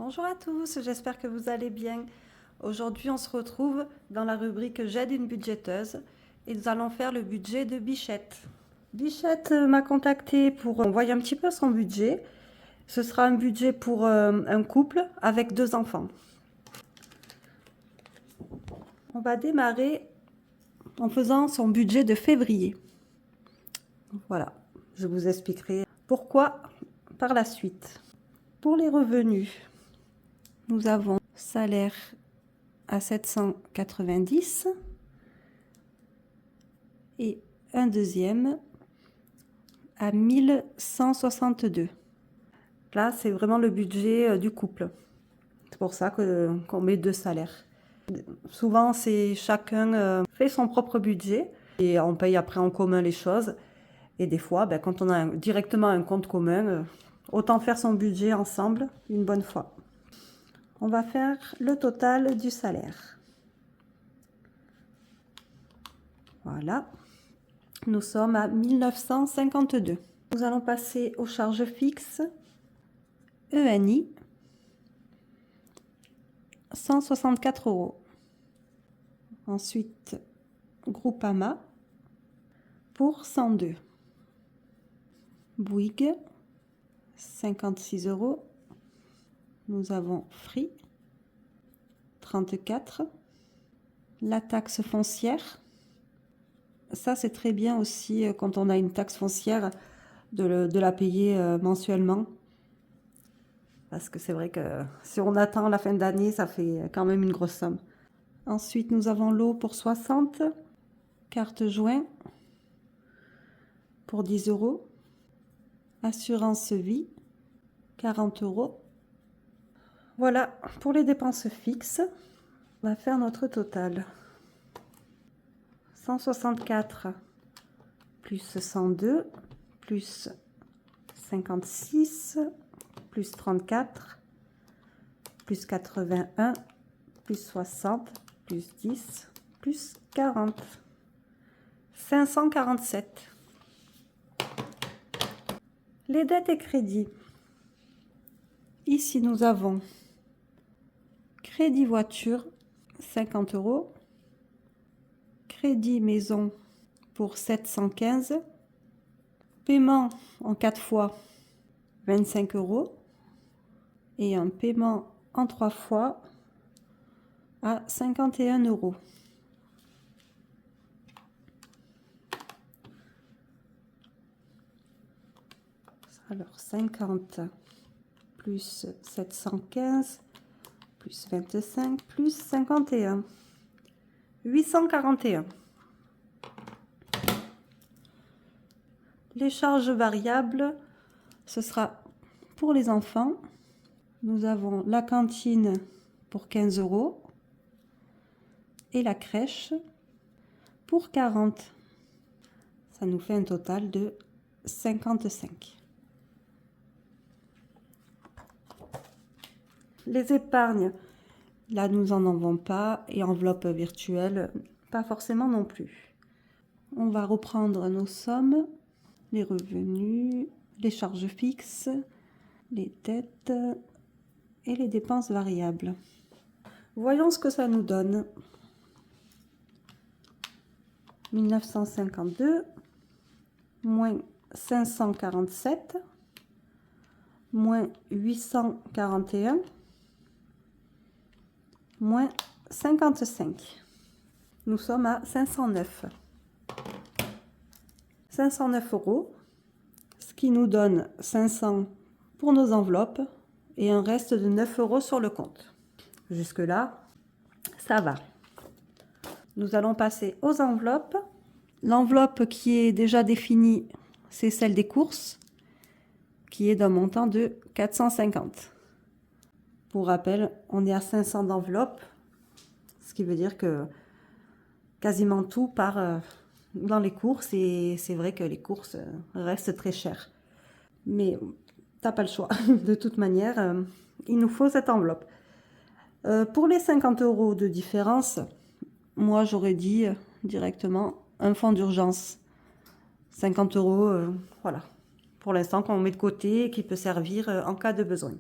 Bonjour à tous, j'espère que vous allez bien. Aujourd'hui, on se retrouve dans la rubrique J'aide une budgéteuse et nous allons faire le budget de Bichette. Bichette m'a contacté pour envoyer un petit peu son budget. Ce sera un budget pour un couple avec 2 enfants. On va démarrer en faisant son budget de février. Voilà, je vous expliquerai pourquoi par la suite. Pour les revenus, nous avons salaire à 790 et un deuxième à 1162. Là, c'est vraiment le budget du couple. C'est pour ça qu'on met 2 salaires. Souvent, c'est chacun fait son propre budget et on paye après en commun les choses. Et des fois, quand on a directement un compte commun, autant faire son budget ensemble une bonne fois. On va faire le total du salaire. Voilà. Nous sommes à 1952. Nous allons passer aux charges fixes. ENI, 164 €. Ensuite, Groupama pour 102. Bouygues, 56 €. Nous avons Free, 34. La taxe foncière. Ça, c'est très bien aussi quand on a une taxe foncière de la payer mensuellement. Parce que c'est vrai que si on attend la fin d'année, ça fait quand même une grosse somme. Ensuite, nous avons l'eau pour 60. Carte joint pour 10 €. Assurance vie, 40 €. Voilà, pour les dépenses fixes, on va faire notre total. 164 plus 102 plus 56 plus 34 plus 81 plus 60 plus 10 plus 40. 547. Les dettes et crédits. Ici, nous avons crédit voiture, 50 €. Crédit maison pour 715. Paiement en 4 fois, 25 €. Et un paiement en 3 fois à 51 €. Alors 50 plus 715 plus 25 plus 51. 841. Les charges variables, ce sera pour les enfants. Nous avons la cantine pour 15 € et la crèche pour 40. Ça nous fait un total de 55. Les épargnes, là nous en avons pas, et enveloppe virtuelle, pas forcément non plus. On va reprendre nos sommes, les revenus, les charges fixes, les dettes et les dépenses variables. Voyons ce que ça nous donne. 1952 moins 547 moins 841 moins 55. Nous sommes à 509. 509 €, ce qui nous donne 500 pour nos enveloppes et un reste de 9 € sur le compte. Jusque-là, ça va. Nous allons passer aux enveloppes. L'enveloppe qui est déjà définie, c'est celle des courses, qui est d'un montant de 450. Pour rappel, on est à 500 d'enveloppe, ce qui veut dire que quasiment tout part dans les courses, et c'est vrai que les courses restent très chères. Mais t'as pas le choix. De toute manière, il nous faut cette enveloppe. Pour les 50 € de différence, moi j'aurais dit directement un fonds d'urgence. 50 €, voilà. Pour l'instant, qu'on met de côté et qui peut servir en cas de besoin.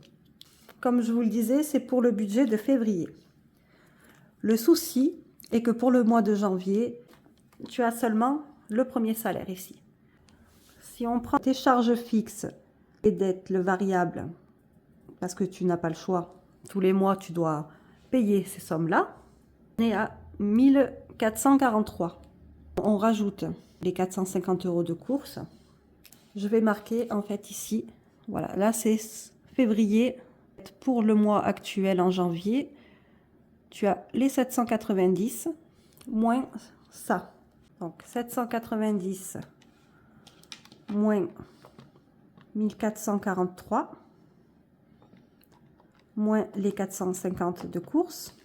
comme je vous le disais, c'est pour le budget de février. Le souci est que pour le mois de janvier, tu as seulement le premier salaire ici. Si on prend tes charges fixes et dettes, le variable, parce que tu n'as pas le choix, tous les mois tu dois payer ces sommes-là, on est à 1443. On rajoute les 450 € de course. Je vais marquer en fait ici, voilà, là c'est février. Pour le mois actuel en janvier, tu as les 790 moins ça. Donc 790 moins 1443 moins les 450 de course.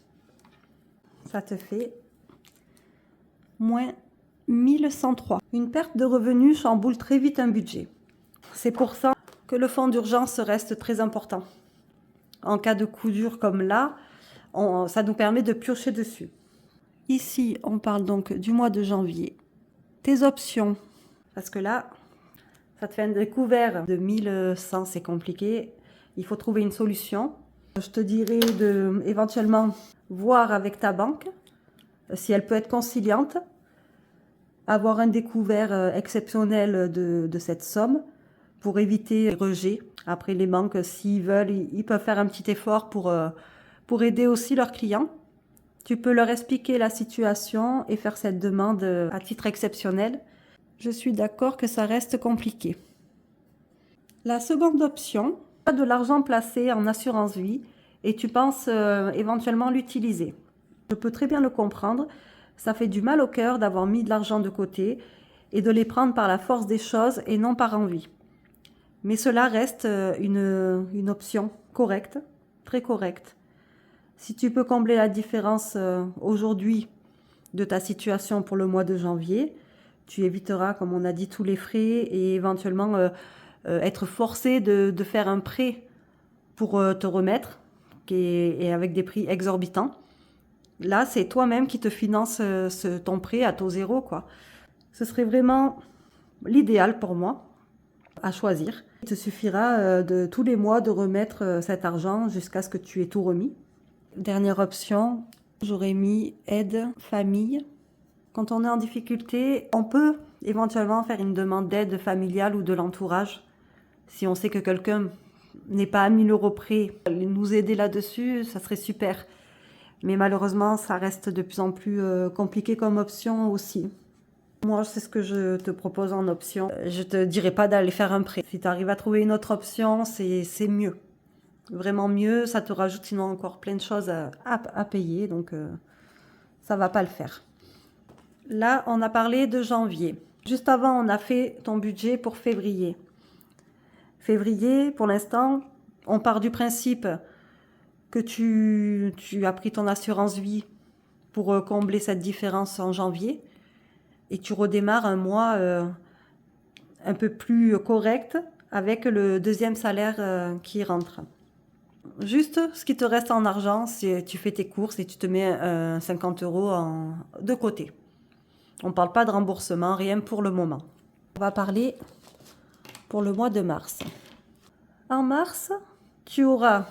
Ça te fait moins 1103. Une perte de revenus chamboule très vite un budget. C'est pour ça que le fonds d'urgence reste très important. En cas de coup dur comme là, ça nous permet de piocher dessus. Ici, on parle donc du mois de janvier. Tes options, parce que là, ça te fait un découvert de 1100, c'est compliqué. Il faut trouver une solution. Je te dirais de éventuellement voir avec ta banque si elle peut être conciliante, avoir un découvert exceptionnel de cette somme pour éviter les rejets. Après, les banques, s'ils veulent, ils peuvent faire un petit effort pour aider aussi leurs clients. Tu peux leur expliquer la situation et faire cette demande à titre exceptionnel. Je suis d'accord que ça reste compliqué. La seconde option, tu as de l'argent placé en assurance vie et tu penses éventuellement l'utiliser. Je peux très bien le comprendre. Ça fait du mal au cœur d'avoir mis de l'argent de côté et de les prendre par la force des choses et non par envie. Mais cela reste une option correcte, très correcte. Si tu peux combler la différence aujourd'hui de ta situation pour le mois de janvier, tu éviteras, comme on a dit, tous les frais et éventuellement être forcé de faire un prêt pour te remettre et avec des prix exorbitants. Là, c'est toi-même qui te finance ton prêt à taux zéro, quoi. Ce serait vraiment l'idéal pour moi à choisir. Il te suffira de tous les mois de remettre cet argent jusqu'à ce que tu aies tout remis. Dernière option, j'aurais mis aide famille. Quand on est en difficulté, on peut éventuellement faire une demande d'aide familiale ou de l'entourage. Si on sait que quelqu'un n'est pas à 1000 € près, nous aider là-dessus, ça serait super. Mais malheureusement, ça reste de plus en plus compliqué comme option aussi. Moi, c'est ce que je te propose en option. Je te dirais pas d'aller faire un prêt. Si tu arrives à trouver une autre option, c'est mieux. Vraiment mieux, ça te rajoute sinon encore plein de choses à payer, donc ça va pas le faire. Là, on a parlé de janvier. Juste avant, on a fait ton budget pour février. Février, pour l'instant, on part du principe que tu as pris ton assurance vie pour combler cette différence en janvier et tu redémarres un mois un peu plus correct avec le deuxième salaire qui rentre. Juste ce qui te reste en argent, c'est tu fais tes courses et tu te mets 50 € de côté. On ne parle pas de remboursement, rien pour le moment. On va parler pour le mois de mars. En mars, tu auras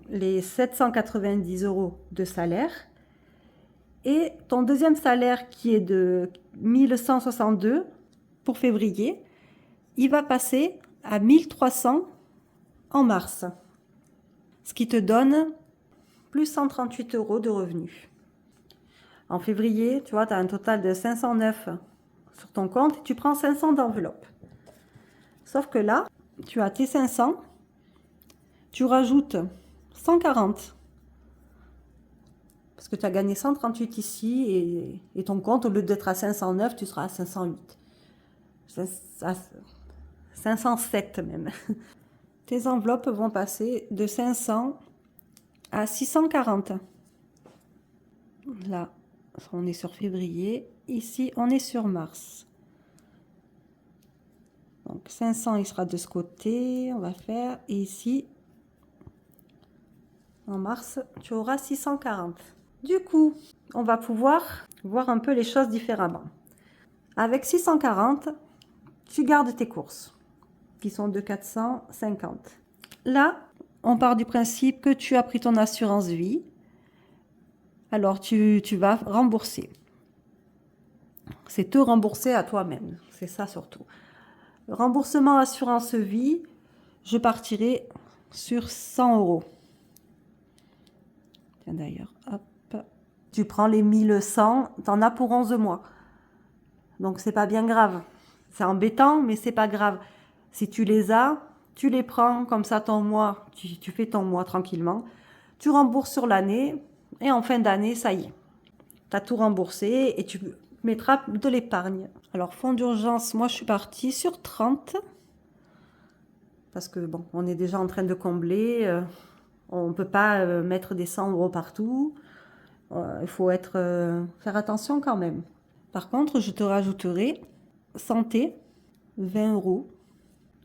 les 790 € de salaire et ton deuxième salaire qui est de 1162 pour février, il va passer à 1300 en mars. Ce qui te donne plus 138 € de revenus. En février, tu vois, tu as un total de 509 sur ton compte et tu prends 500 d'enveloppe. Sauf que là, tu as tes 500, tu rajoutes 140 parce que tu as gagné 138 ici et ton compte, au lieu d'être à 509, tu seras à 508. 507 même. Tes enveloppes vont passer de 500 à 640. Là, on est sur février. Ici, on est sur mars. Donc 500, il sera de ce côté. On va faire. Et ici, en mars, tu auras 640. Du coup, on va pouvoir voir un peu les choses différemment. Avec 640, tu gardes tes courses, qui sont de 450. Là, on part du principe que tu as pris ton assurance vie. Alors, tu vas rembourser. C'est te rembourser à toi-même. C'est ça surtout. Remboursement assurance vie, je partirai sur 100 euros. Tiens d'ailleurs, hop. Tu prends les 1100, t'en as pour 11 mois. Donc, c'est pas bien grave. C'est embêtant, mais c'est pas grave. Si tu les as, tu les prends comme ça ton mois. Tu fais ton mois tranquillement. Tu rembourses sur l'année. Et en fin d'année, ça y est. Tu as tout remboursé et tu mettras de l'épargne. Alors, fonds d'urgence, moi, je suis partie sur 30. Parce que, bon, on est déjà en train de combler. On ne peut pas mettre des 100 euros partout. Il faut faire attention quand même. Par contre, je te rajouterai santé, 20 euros.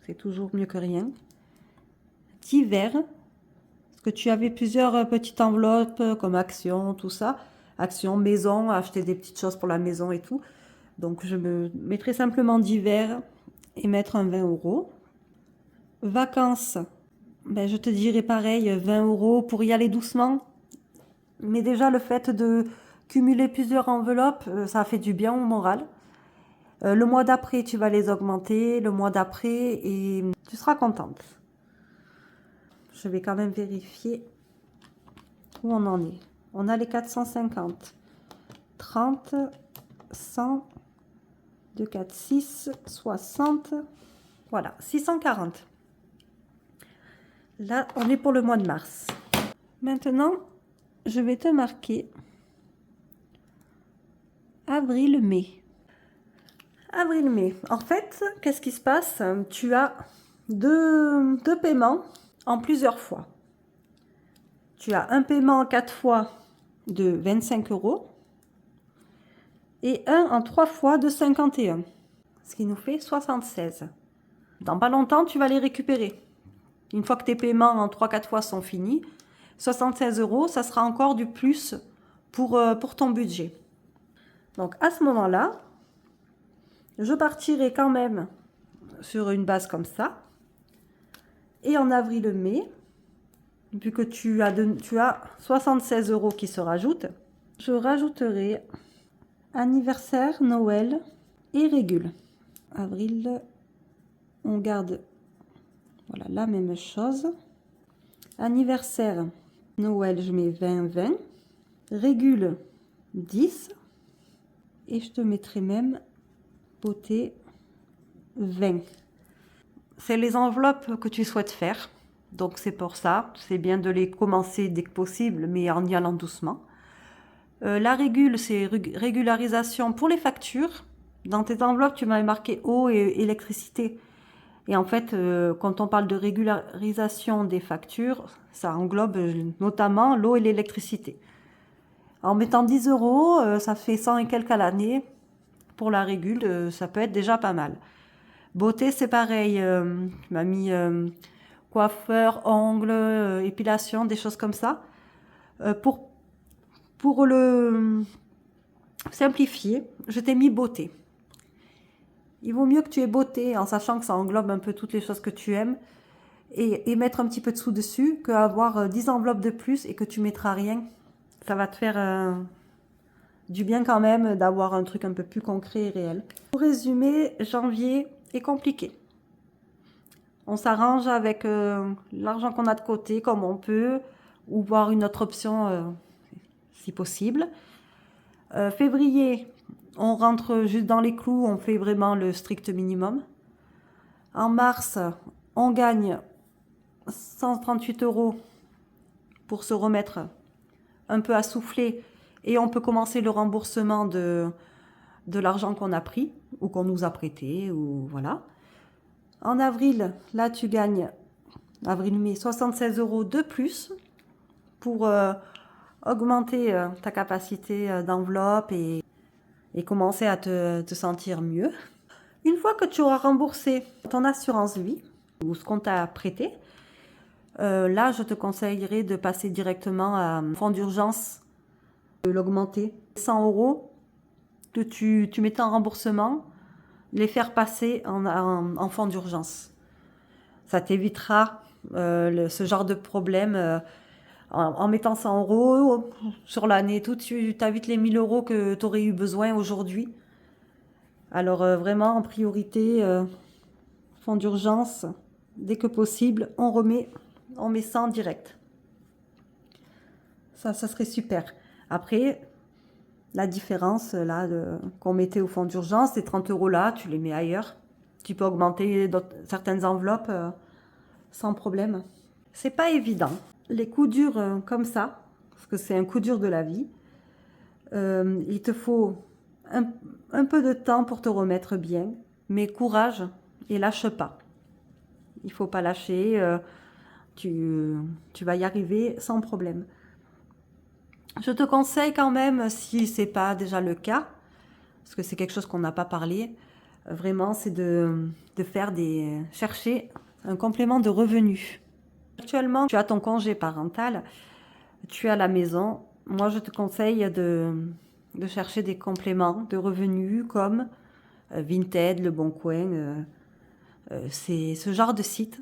C'est toujours mieux que rien. Divers, parce que tu avais plusieurs petites enveloppes comme actions, tout ça. Actions, maison, acheter des petites choses pour la maison et tout. Donc, je me mettrai simplement divers et mettre un 20 euros. Vacances, ben, je te dirais pareil, 20 euros pour y aller doucement. Mais déjà, le fait de cumuler plusieurs enveloppes, ça fait du bien au moral. Le mois d'après, tu vas les augmenter, le mois d'après, et tu seras contente. Je vais quand même vérifier où on en est. On a les 450. 30, 100, 2, 4, 6, 60. Voilà, 640. Là, on est pour le mois de mars. Maintenant, je vais te marquer avril-mai. Avril-mai. En fait, qu'est-ce qui se passe? Tu as deux paiements en plusieurs fois. Tu as un paiement en 4 fois de 25 euros et un en 3 fois de 51, ce qui nous fait 76. Dans pas longtemps, tu vas les récupérer. Une fois que tes paiements en 3-4 fois sont finis, 76 euros, ça sera encore du plus pour ton budget. Donc à ce moment-là, je partirai quand même sur une base comme ça. Et en avril-mai, vu que tu as 76 euros qui se rajoutent, je rajouterai anniversaire, Noël et régule. Avril, on garde voilà, la même chose. Anniversaire, Noël, je mets 20. Régule, 10. Et je te mettrai même beauté 20. C'est les enveloppes que tu souhaites faire. Donc c'est pour ça, c'est bien de les commencer dès que possible, mais en y allant doucement. La régule, c'est régularisation pour les factures. Dans tes enveloppes, tu m'avais marqué eau et électricité. Et en fait, quand on parle de régularisation des factures, ça englobe notamment l'eau et l'électricité. En mettant 10 euros, ça fait 100 et quelques à l'année. Pour la régule, ça peut être déjà pas mal. Beauté, c'est pareil. Tu m'as mis coiffeur, ongles, épilation, des choses comme ça. Pour le simplifier, je t'ai mis beauté. Il vaut mieux que tu aies beauté en sachant que ça englobe un peu toutes les choses que tu aimes et mettre un petit peu de sous dessus qu'avoir 10 enveloppes de plus et que tu mettras rien. Ça va te faire du bien quand même d'avoir un truc un peu plus concret et réel. Pour résumer, janvier est compliqué. On s'arrange avec l'argent qu'on a de côté comme on peut ou voir une autre option si possible. Février, on rentre juste dans les clous, on fait vraiment le strict minimum. En mars, on gagne 138 euros pour se remettre un peu à souffler et on peut commencer le remboursement de l'argent qu'on a pris ou qu'on nous a prêté. Ou voilà. En avril, là tu gagnes, avril-mai, 76 euros de plus pour augmenter ta capacité d'enveloppe et commencer à te sentir mieux. Une fois que tu auras remboursé ton assurance vie ou ce qu'on t'a prêté, là, je te conseillerais de passer directement à fonds d'urgence, de l'augmenter. 100 euros que tu mettais en remboursement, les faire passer en fonds d'urgence. Ça t'évitera ce genre de problème. En mettant 100 euros sur l'année, tout, tu as vite les 1000 euros que tu aurais eu besoin aujourd'hui. Alors vraiment, en priorité, fonds d'urgence, dès que possible, on met ça en direct. Ça serait super. Après, la différence là qu'on mettait au fonds d'urgence, ces 30 euros là, tu les mets ailleurs. Tu peux augmenter certaines enveloppes sans problème. C'est pas évident. Les coups durs comme ça, parce que c'est un coup dur de la vie, il te faut un peu de temps pour te remettre bien, mais courage et lâche pas. Il faut pas lâcher, tu vas y arriver sans problème. Je te conseille quand même, si c'est pas déjà le cas, parce que c'est quelque chose qu'on n'a pas parlé, vraiment c'est de chercher un complément de revenu. Actuellement, tu as ton congé parental, tu es à la maison. Moi, je te conseille de chercher des compléments de revenus comme Vinted, Le Bon Coin. C'est ce genre de site.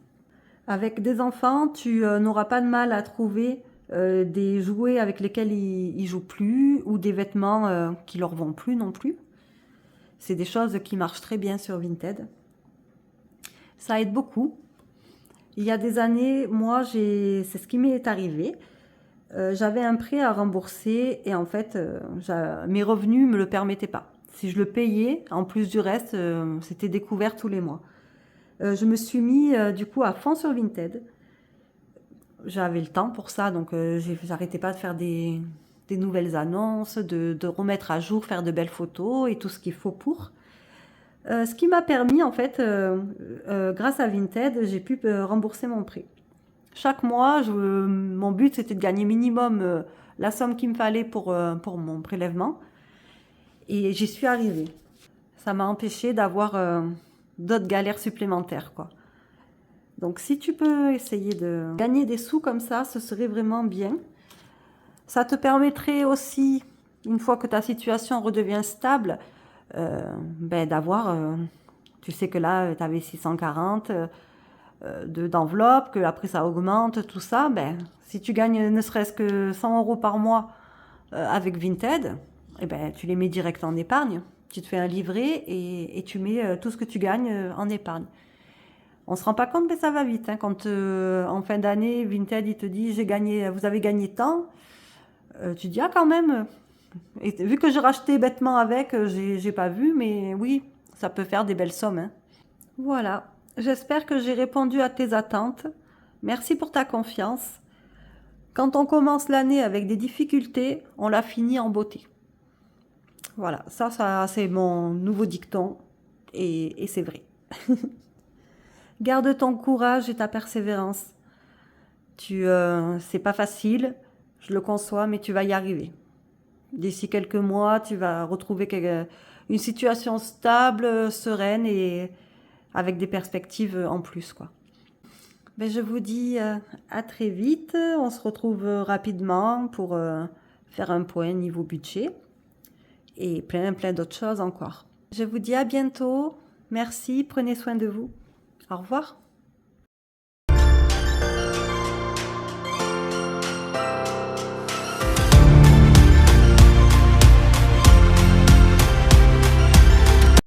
Avec des enfants, tu n'auras pas de mal à trouver des jouets avec lesquels ils jouent plus ou des vêtements qui leur vont plus non plus. C'est des choses qui marchent très bien sur Vinted. Ça aide beaucoup. Il y a des années, moi, c'est ce qui m'est arrivé. J'avais un prêt à rembourser et en fait, mes revenus me le permettaient pas. Si je le payais, en plus du reste, c'était découvert tous les mois. Je me suis mis du coup à fond sur Vinted. J'avais le temps pour ça, donc j'arrêtais pas de faire des nouvelles annonces, de remettre à jour, faire de belles photos et tout ce qu'il faut pour. Ce qui m'a permis, en fait, grâce à Vinted, j'ai pu rembourser mon prêt. Chaque mois, mon but, c'était de gagner minimum la somme qu'il me fallait pour mon prélèvement. Et j'y suis arrivée. Ça m'a empêché d'avoir d'autres galères supplémentaires, quoi. Donc, si tu peux essayer de gagner des sous comme ça, ce serait vraiment bien. Ça te permettrait aussi, une fois que ta situation redevient stable, d'avoir... tu sais que là, tu avais 640 d'enveloppe, que après ça augmente, tout ça. Si tu gagnes ne serait-ce que 100 euros par mois avec Vinted, tu les mets direct en épargne. Tu te fais un livret et tu mets tout ce que tu gagnes en épargne. On se rend pas compte, mais ça va vite. Hein, quand en fin d'année, Vinted il te dit vous avez gagné tant, tu dis ah quand même. Et vu que j'ai racheté bêtement avec, j'ai pas vu, mais oui, ça peut faire des belles sommes. Hein. Voilà, j'espère que j'ai répondu à tes attentes. Merci pour ta confiance. Quand on commence l'année avec des difficultés, on la finit en beauté. Voilà, ça c'est mon nouveau dicton et c'est vrai. Garde ton courage et ta persévérance. C'est pas facile, je le conçois, mais tu vas y arriver. D'ici quelques mois, tu vas retrouver une situation stable, sereine et avec des perspectives en plus, quoi. Je vous dis à très vite. On se retrouve rapidement pour faire un point niveau budget et plein d'autres choses encore. Je vous dis à bientôt. Merci, prenez soin de vous. Au revoir.